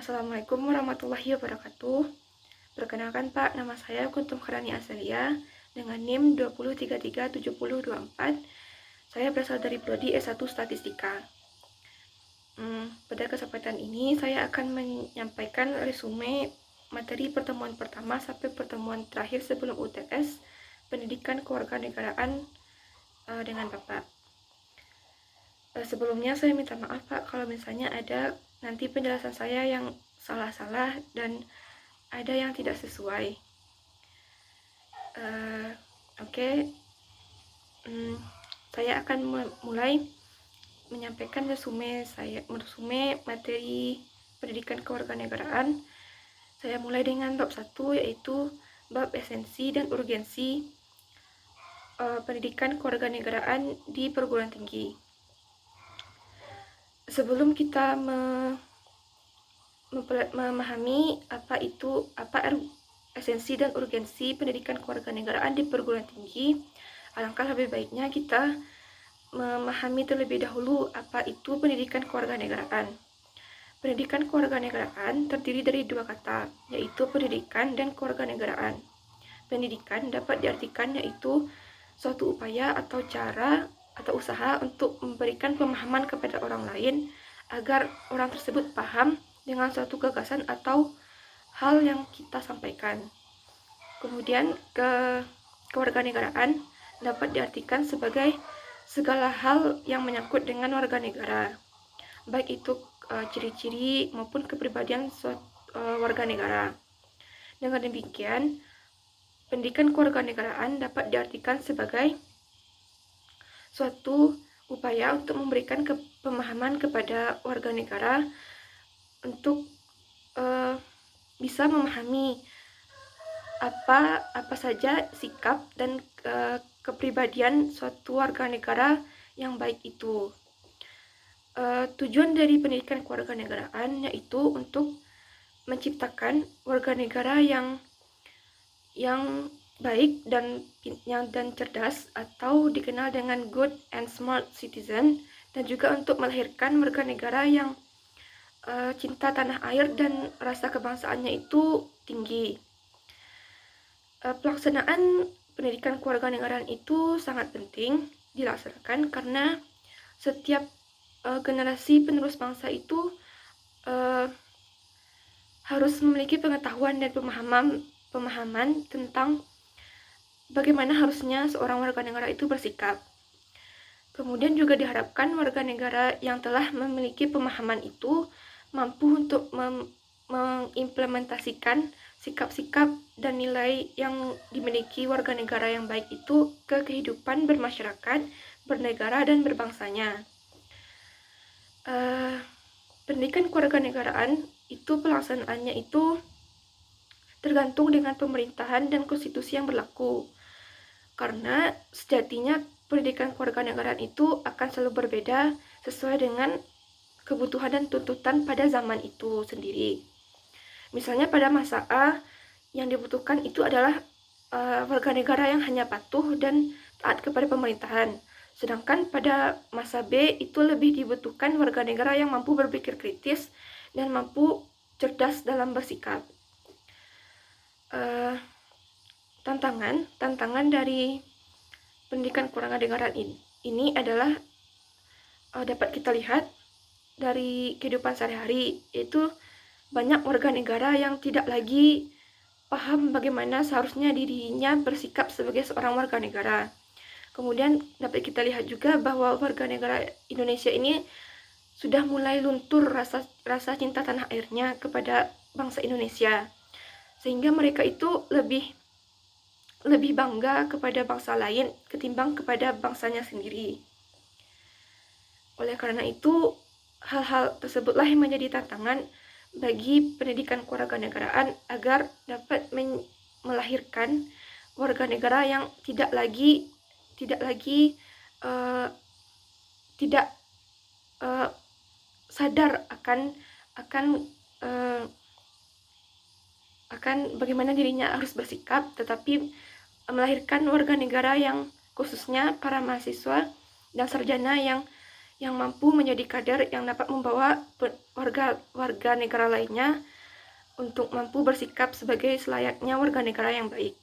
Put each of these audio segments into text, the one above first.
Assalamualaikum warahmatullahi wabarakatuh. Perkenalkan Pak, nama saya Kuntum Kharani Azalia dengan NIM 20337024. Saya berasal dari Prodi S1 Statistika. Pada kesempatan ini saya akan menyampaikan resume materi pertemuan pertama sampai pertemuan terakhir sebelum UTS Pendidikan Kewarganegaraan dengan Bapak. Sebelumnya saya minta maaf Pak kalau misalnya ada nanti penjelasan saya yang salah-salah dan ada yang tidak sesuai. Oke. Saya akan mulai menyampaikan resume materi pendidikan kewarganegaraan. Saya mulai dengan bab 1, yaitu bab esensi dan urgensi pendidikan kewarganegaraan di perguruan tinggi. Sebelum kita memahami apa esensi dan urgensi pendidikan kewarganegaraan di perguruan tinggi, alangkah lebih baiknya kita memahami terlebih dahulu apa itu pendidikan kewarganegaraan. Pendidikan kewarganegaraan terdiri dari dua kata, yaitu pendidikan dan kewarganegaraan. Pendidikan dapat diartikan yaitu suatu upaya atau cara atau usaha untuk memberikan pemahaman kepada orang lain agar orang tersebut paham dengan suatu gagasan atau hal yang kita sampaikan. Kemudian kewarganegaraan dapat diartikan sebagai segala hal yang menyangkut dengan warga negara, baik itu ciri-ciri maupun kepribadian warga negara. Dengan demikian, pendidikan kewarganegaraan dapat diartikan sebagai suatu upaya untuk memberikan pemahaman kepada warga negara untuk bisa memahami apa saja sikap dan kepribadian suatu warga negara yang baik itu. Tujuan dari pendidikan kewarganegaraan yaitu untuk menciptakan warga negara yang baik dan cerdas atau dikenal dengan good and smart citizen, dan juga untuk melahirkan warga negara yang cinta tanah air dan rasa kebangsaannya itu tinggi. Pelaksanaan pendidikan kewarganegaraan itu sangat penting dilaksanakan karena setiap generasi penerus bangsa itu harus memiliki pengetahuan dan pemahaman tentang bagaimana harusnya seorang warga negara itu bersikap. Kemudian juga diharapkan warga negara yang telah memiliki pemahaman itu mampu untuk mengimplementasikan sikap-sikap dan nilai yang dimiliki warga negara yang baik itu ke kehidupan bermasyarakat, bernegara, dan berbangsanya. Pendidikan kewarganegaraan itu pelaksanaannya itu tergantung dengan pemerintahan dan konstitusi yang berlaku. Karena sejatinya pendidikan kewarganegaraan itu akan selalu berbeda sesuai dengan kebutuhan dan tuntutan pada zaman itu sendiri. Misalnya pada masa A, yang dibutuhkan itu adalah warga negara yang hanya patuh dan taat kepada pemerintahan. Sedangkan pada masa B itu lebih dibutuhkan warga negara yang mampu berpikir kritis dan mampu cerdas dalam bersikap. Tantangan dari pendidikan kewarganegaraan ini adalah dapat kita lihat dari kehidupan sehari-hari, yaitu banyak warga negara yang tidak lagi paham bagaimana seharusnya dirinya bersikap sebagai seorang warga negara. Kemudian dapat kita lihat juga bahwa warga negara Indonesia ini sudah mulai luntur rasa cinta tanah airnya kepada bangsa Indonesia, sehingga mereka itu lebih bangga kepada bangsa lain ketimbang kepada bangsanya sendiri. Oleh karena itu, hal-hal tersebutlah yang menjadi tantangan bagi pendidikan kewarganegaraan agar dapat melahirkan warga negara yang tidak sadar akan bagaimana dirinya harus bersikap, tetapi melahirkan warga negara yang khususnya para mahasiswa dan sarjana yang yang mampu menjadi kader yang dapat membawa warga negara lainnya untuk mampu bersikap sebagai selayaknya warga negara yang baik.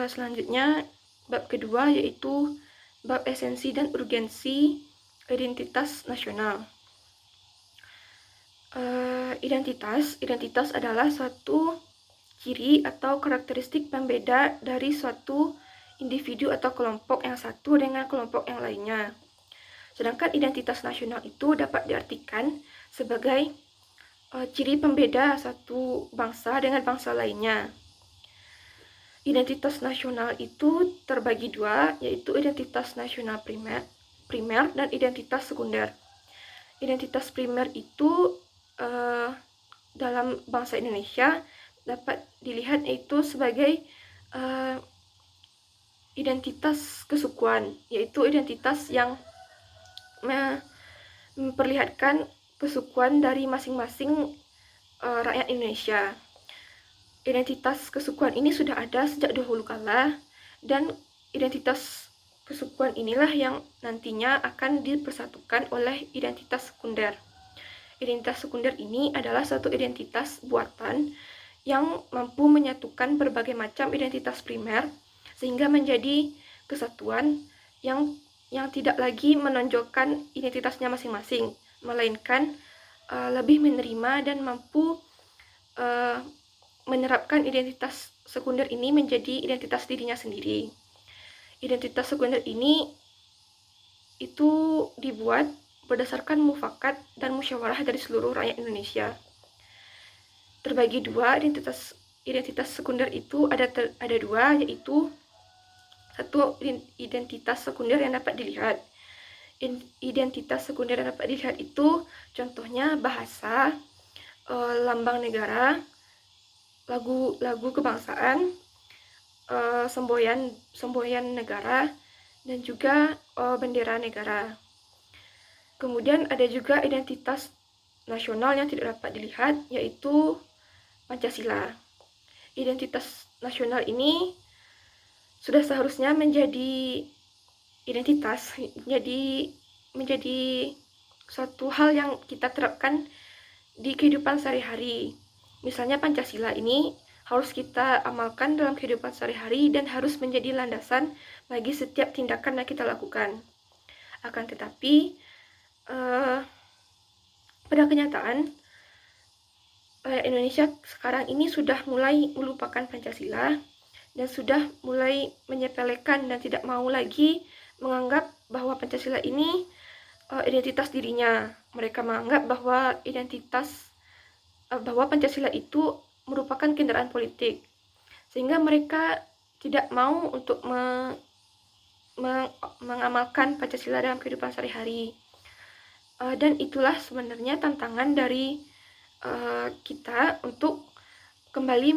Selanjutnya, bab kedua yaitu bab esensi dan urgensi identitas nasional. Identitas adalah suatu ciri atau karakteristik pembeda dari suatu individu atau kelompok yang satu dengan kelompok yang lainnya. Sedangkan identitas nasional itu dapat diartikan sebagai ciri pembeda satu bangsa dengan bangsa lainnya. Identitas nasional itu terbagi dua, yaitu identitas nasional primer dan identitas sekunder. Identitas primer itu dalam bangsa Indonesia dapat dilihat yaitu sebagai identitas kesukuan, yaitu identitas yang memperlihatkan kesukuan dari masing-masing rakyat Indonesia. Identitas kesukuan ini sudah ada sejak dahulu kala, dan identitas kesukuan inilah yang nantinya akan dipersatukan oleh identitas sekunder. Identitas sekunder ini adalah suatu identitas buatan yang mampu menyatukan berbagai macam identitas primer sehingga menjadi kesatuan yang tidak lagi menonjolkan identitasnya masing-masing, melainkan lebih menerima dan mampu menerapkan identitas sekunder ini menjadi identitas dirinya sendiri. Identitas sekunder ini itu dibuat berdasarkan mufakat dan musyawarah dari seluruh rakyat Indonesia. Terbagi dua, identitas sekunder itu ada dua, yaitu satu identitas sekunder yang dapat dilihat. Identitas sekunder yang dapat dilihat itu contohnya bahasa, lambang negara, lagu kebangsaan, semboyan negara, dan juga bendera negara. Kemudian ada juga identitas nasional yang tidak dapat dilihat, yaitu Pancasila. Identitas nasional ini sudah seharusnya menjadi identitas, menjadi suatu hal yang kita terapkan di kehidupan sehari-hari. Misalnya Pancasila ini harus kita amalkan dalam kehidupan sehari-hari dan harus menjadi landasan bagi setiap tindakan yang kita lakukan. Akan tetapi, pada kenyataan, Indonesia sekarang ini sudah mulai melupakan Pancasila dan sudah mulai menyepelekan dan tidak mau lagi menganggap bahwa Pancasila ini identitas dirinya. Mereka menganggap bahwa bahwa Pancasila itu merupakan kendaraan politik, sehingga mereka tidak mau untuk mengamalkan Pancasila dalam kehidupan sehari-hari. Dan itulah sebenarnya tantangan dari kita untuk kembali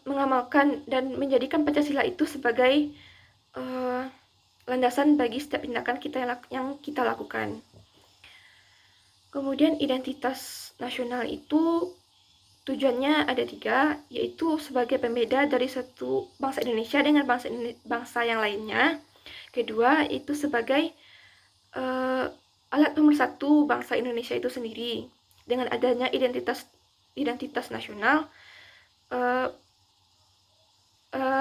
mengamalkan dan menjadikan Pancasila itu sebagai landasan bagi setiap tindakan kita yang kita lakukan. Kemudian identitas nasional itu tujuannya ada tiga, yaitu sebagai pembeda dari satu bangsa Indonesia dengan bangsa yang lainnya. Kedua, itu sebagai alat pemersatu bangsa Indonesia itu sendiri. Dengan adanya identitas nasional,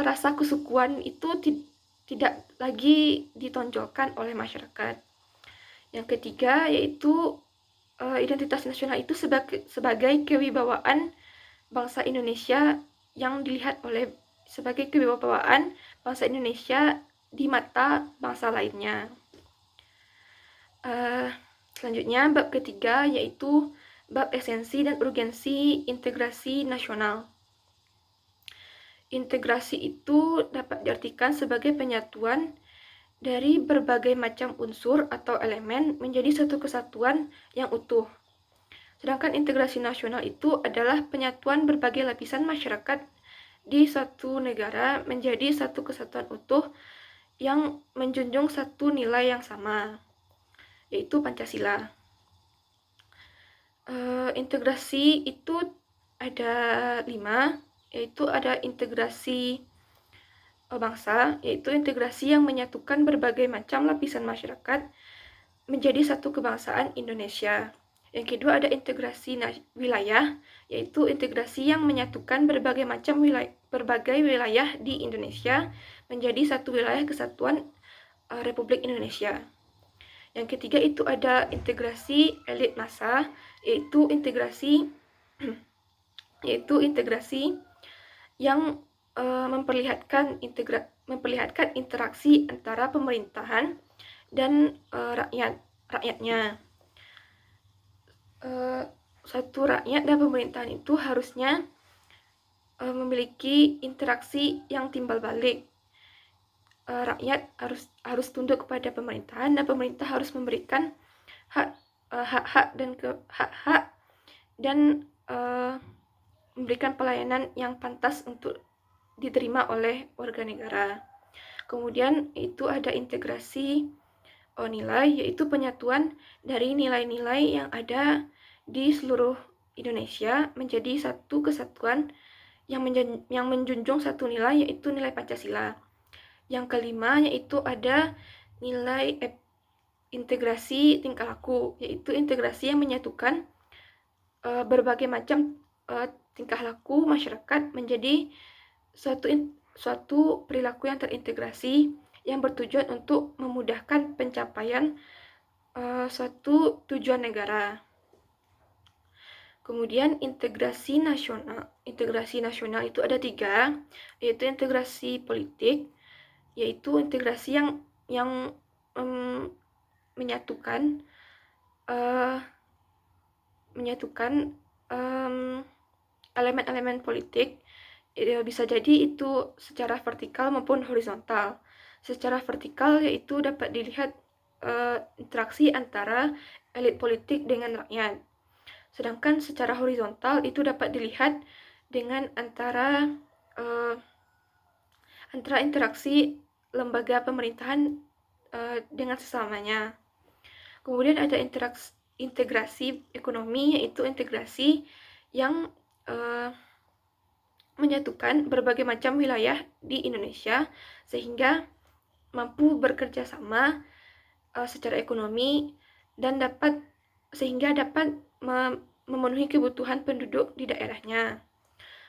rasa kesukuan itu tidak lagi ditonjolkan oleh masyarakat. Yang ketiga, yaitu identitas nasional itu sebagai kewibawaan bangsa Indonesia yang dilihat sebagai kewibawaan bangsa Indonesia di mata bangsa lainnya. Selanjutnya, bab ketiga yaitu bab esensi dan urgensi integrasi nasional. Integrasi itu dapat diartikan sebagai penyatuan dari berbagai macam unsur atau elemen menjadi satu kesatuan yang utuh. Sedangkan integrasi nasional itu adalah penyatuan berbagai lapisan masyarakat di suatu negara menjadi satu kesatuan utuh yang menjunjung satu nilai yang sama, yaitu Pancasila. Integrasi itu ada 5, yaitu ada integrasi bangsa, yaitu integrasi yang menyatukan berbagai macam lapisan masyarakat menjadi satu kebangsaan Indonesia. Yang kedua ada integrasi wilayah, yaitu integrasi yang menyatukan berbagai wilayah di Indonesia menjadi satu wilayah kesatuan Republik Indonesia. Yang ketiga itu ada integrasi elit massa, yaitu integrasi yang memperlihatkan interaksi antara pemerintahan dan rakyatnya. Satu rakyat dan pemerintahan itu harusnya memiliki interaksi yang timbal balik. Rakyat harus tunduk kepada pemerintahan dan pemerintah harus memberikan hak-hak dan memberikan pelayanan yang pantas untuk diterima oleh warga negara. Kemudian itu ada integrasi nilai, yaitu penyatuan dari nilai-nilai yang ada di seluruh Indonesia menjadi satu kesatuan yang menjunjung satu nilai, yaitu nilai Pancasila. Yang kelima yaitu ada nilai integrasi tingkah laku, yaitu integrasi yang menyatukan berbagai macam tingkah laku masyarakat menjadi suatu perilaku yang terintegrasi yang bertujuan untuk memudahkan pencapaian suatu tujuan negara. Kemudian integrasi nasional. Integrasi nasional itu ada 3, yaitu integrasi politik, yaitu integrasi yang menyatukan elemen-elemen politik. Bisa jadi itu secara vertikal maupun horizontal. Secara vertikal yaitu dapat dilihat interaksi antara elit politik dengan rakyat. Sedangkan secara horizontal itu dapat dilihat dengan antara interaksi lembaga pemerintahan dengan sesamanya. Kemudian ada integrasi ekonomi, yaitu integrasi yang menyatukan berbagai macam wilayah di Indonesia sehingga mampu bekerja sama secara ekonomi dan dapat memenuhi kebutuhan penduduk di daerahnya.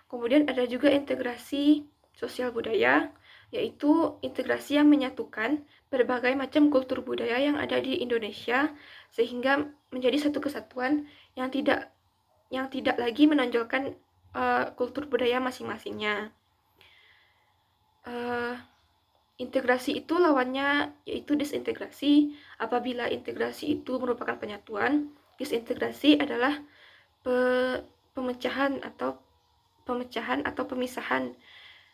Kemudian ada juga integrasi sosial budaya, yaitu integrasi yang menyatukan berbagai macam kultur budaya yang ada di Indonesia sehingga menjadi satu kesatuan yang tidak lagi menonjolkan kultur budaya masing-masingnya. Integrasi itu lawannya yaitu disintegrasi. Apabila integrasi itu merupakan penyatuan, disintegrasi adalah pemecahan atau pemisahan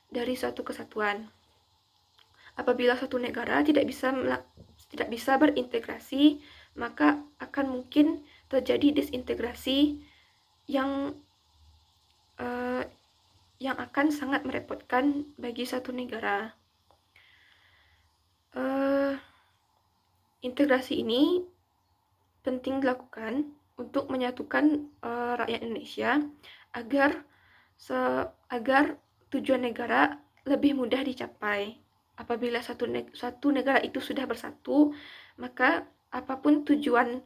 dari suatu kesatuan. Apabila suatu negara tidak bisa berintegrasi, maka akan mungkin terjadi disintegrasi yang akan sangat merepotkan bagi suatu negara. Integrasi ini penting dilakukan untuk menyatukan rakyat Indonesia agar tujuan negara lebih mudah dicapai. Apabila satu negara itu sudah bersatu, maka apapun tujuan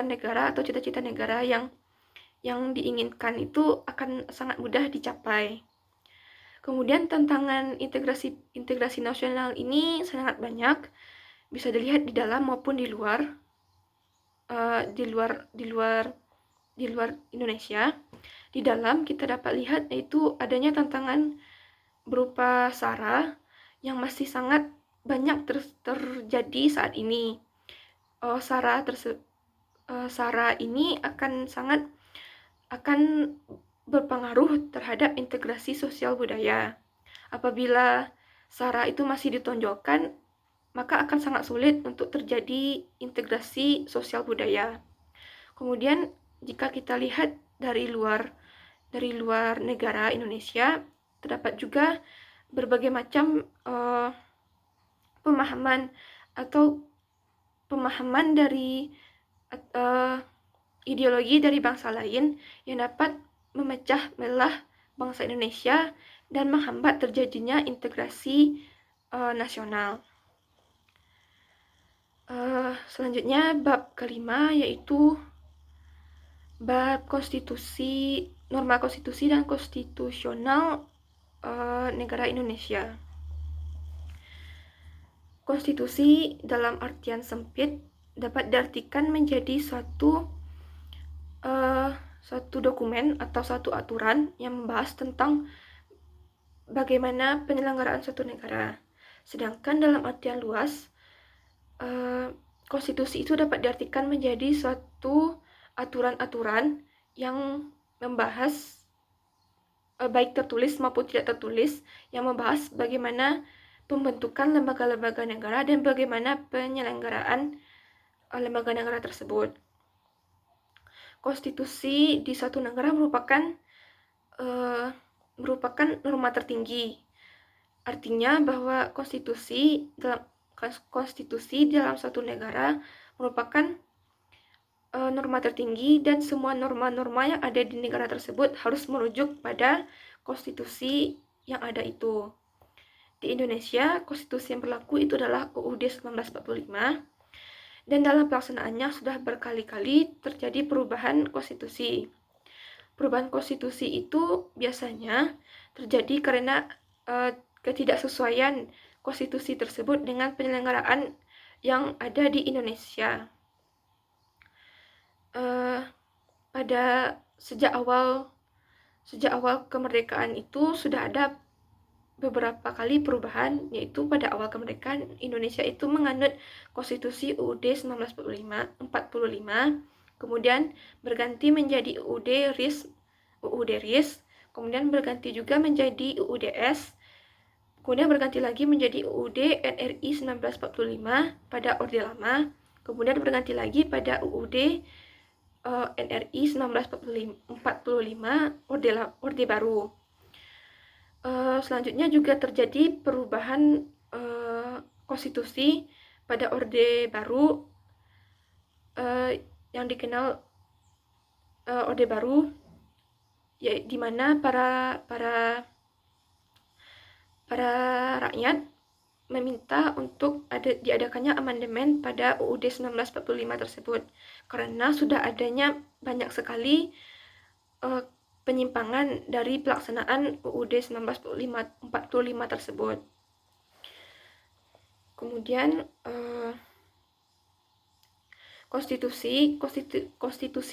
negara atau cita-cita negara yang diinginkan itu akan sangat mudah dicapai. Kemudian tantangan integrasi nasional ini sangat banyak, bisa dilihat di dalam maupun di luar Indonesia. Di dalam kita dapat lihat yaitu adanya tantangan berupa SARA yang masih sangat banyak terjadi saat ini. SARA ini akan berpengaruh terhadap integrasi sosial budaya. Apabila SARA itu masih ditonjolkan, maka akan sangat sulit untuk terjadi integrasi sosial budaya. Kemudian jika kita lihat dari luar negara Indonesia, terdapat juga berbagai macam pemahaman dari ideologi dari bangsa lain yang dapat memecah belah bangsa Indonesia dan menghambat terjadinya integrasi nasional. Selanjutnya bab kelima yaitu bab konstitusi, norma konstitusi dan konstitusional negara Indonesia. Konstitusi dalam artian sempit dapat diartikan menjadi suatu dokumen atau suatu aturan yang membahas tentang bagaimana penyelenggaraan suatu negara. Sedangkan dalam artian luas, konstitusi itu dapat diartikan menjadi suatu aturan-aturan yang membahas baik tertulis maupun tidak tertulis, yang membahas bagaimana pembentukan lembaga-lembaga negara dan bagaimana penyelenggaraan lembaga negara tersebut. Konstitusi di suatu negara merupakan norma tertinggi. Artinya bahwa konstitusi dalam suatu negara merupakan norma tertinggi dan semua norma-norma yang ada di negara tersebut harus merujuk pada konstitusi yang ada itu. Di Indonesia, konstitusi yang berlaku itu adalah UUD 1945, dan dalam pelaksanaannya sudah berkali-kali terjadi perubahan konstitusi. Perubahan konstitusi itu biasanya terjadi karena ketidaksesuaian konstitusi tersebut dengan penyelenggaraan yang ada di Indonesia. Pada sejak awal kemerdekaan itu sudah ada beberapa kali perubahan, yaitu pada awal kemerdekaan Indonesia itu menganut konstitusi UUD 1945, kemudian berganti menjadi UUD RIS, kemudian berganti juga menjadi UUDS, kemudian berganti lagi menjadi UUD NRI 1945 pada Orde Lama, kemudian berganti lagi pada UUD NRI 1945 Orde Baru. Selanjutnya juga terjadi perubahan konstitusi pada Orde Baru yang dikenal Orde Baru, ya, di mana para rakyat meminta untuk diadakannya amandemen pada UUD 1945 tersebut karena sudah adanya banyak sekali penyimpangan dari pelaksanaan UUD 1945 tersebut. Kemudian konstitusi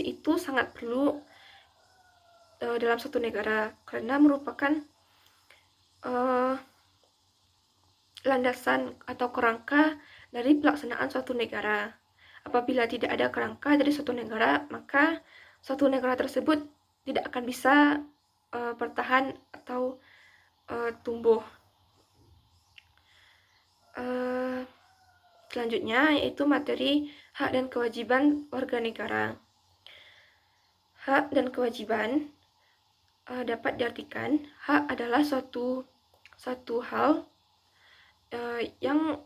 itu sangat perlu dalam suatu negara karena merupakan landasan atau kerangka dari pelaksanaan suatu negara. Apabila tidak ada kerangka dari suatu negara, maka suatu negara tersebut tidak akan bisa bertahan atau tumbuh. Selanjutnya yaitu materi hak dan kewajiban warga negara. Hak dan kewajiban dapat diartikan hak adalah suatu hal yang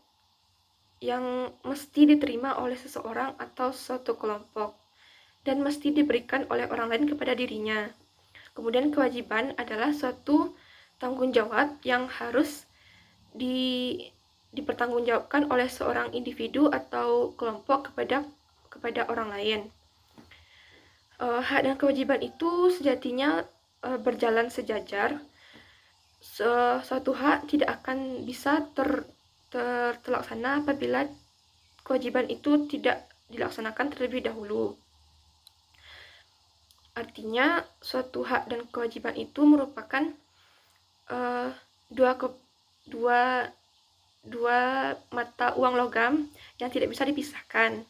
mesti diterima oleh seseorang atau suatu kelompok dan mesti diberikan oleh orang lain kepada dirinya. Kemudian kewajiban adalah suatu tanggung jawab yang harus dipertanggungjawabkan oleh seorang individu atau kelompok kepada orang lain. Hak dan kewajiban itu sejatinya berjalan sejajar. Suatu hak tidak akan bisa terlaksana apabila kewajiban itu tidak dilaksanakan terlebih dahulu. Artinya, suatu hak dan kewajiban itu merupakan dua mata uang logam yang tidak bisa dipisahkan.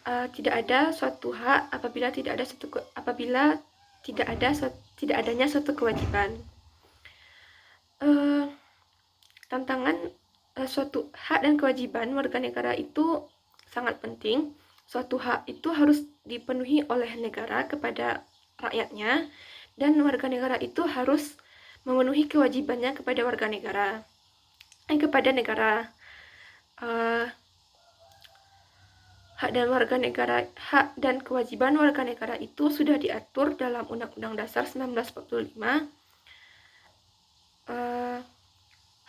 Tidak ada suatu hak apabila tidak adanya suatu kewajiban. Tantangan suatu hak dan kewajiban warga negara itu sangat penting. Suatu hak itu harus dipenuhi oleh negara kepada rakyatnya, dan warga negara itu harus memenuhi kewajibannya kepada negara. Hak dan kewajiban warga negara itu sudah diatur dalam Undang-Undang Dasar 1945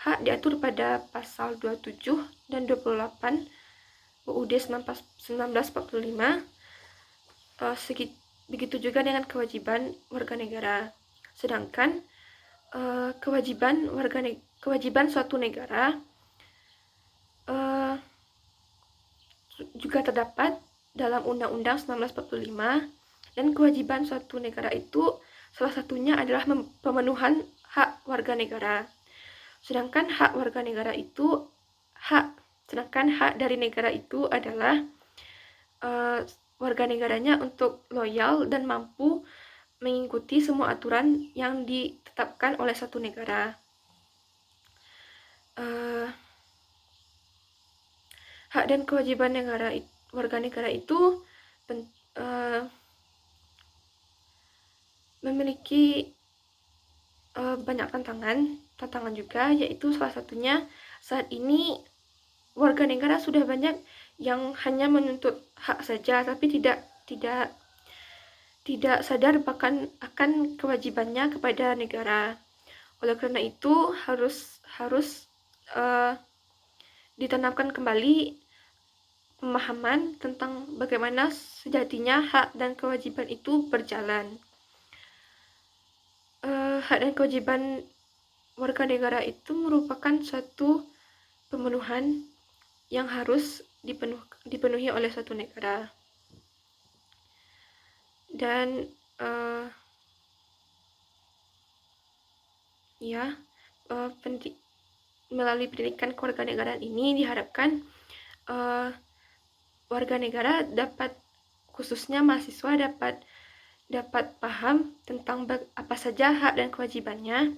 hak diatur pada pasal 27 dan 28 UUD 1945. Begitu juga dengan kewajiban warga negara. Sedangkan kewajiban suatu negara juga terdapat dalam Undang-Undang 1945, dan kewajiban suatu negara itu salah satunya adalah pemenuhan hak warga negara. Sedangkan hak dari negara itu adalah warga negaranya untuk loyal dan mampu mengikuti semua aturan yang ditetapkan oleh satu negara. Hak dan kewajiban warga negara itu memiliki banyak tantangan juga, yaitu salah satunya saat ini warga negara sudah banyak yang hanya menuntut hak saja, tapi tidak sadar bahkan akan kewajibannya kepada negara. Oleh karena itu harus ditanamkan kembali pemahaman tentang bagaimana sejatinya hak dan kewajiban itu berjalan. Hak dan kewajiban warga negara itu merupakan suatu pemenuhan yang harus dipenuhi oleh suatu negara. Dan melalui pendidikan kewarganegaraan ini diharapkan warga negara khususnya mahasiswa dapat paham tentang apa saja hak dan kewajibannya,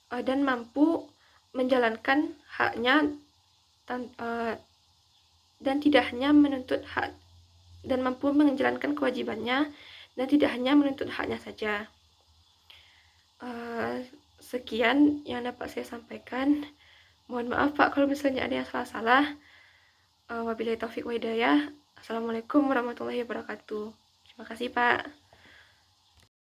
dan mampu menjalankan haknya dan tidak hanya menuntut hak, dan mampu menjalankan kewajibannya dan tidak hanya menuntut haknya saja. Sekian yang dapat saya sampaikan. Mohon maaf Pak kalau misalnya ada yang salah-salah. Wabillahi taufiq wa hidayah. Assalamualaikum warahmatullahi wabarakatuh. Terima kasih Pak.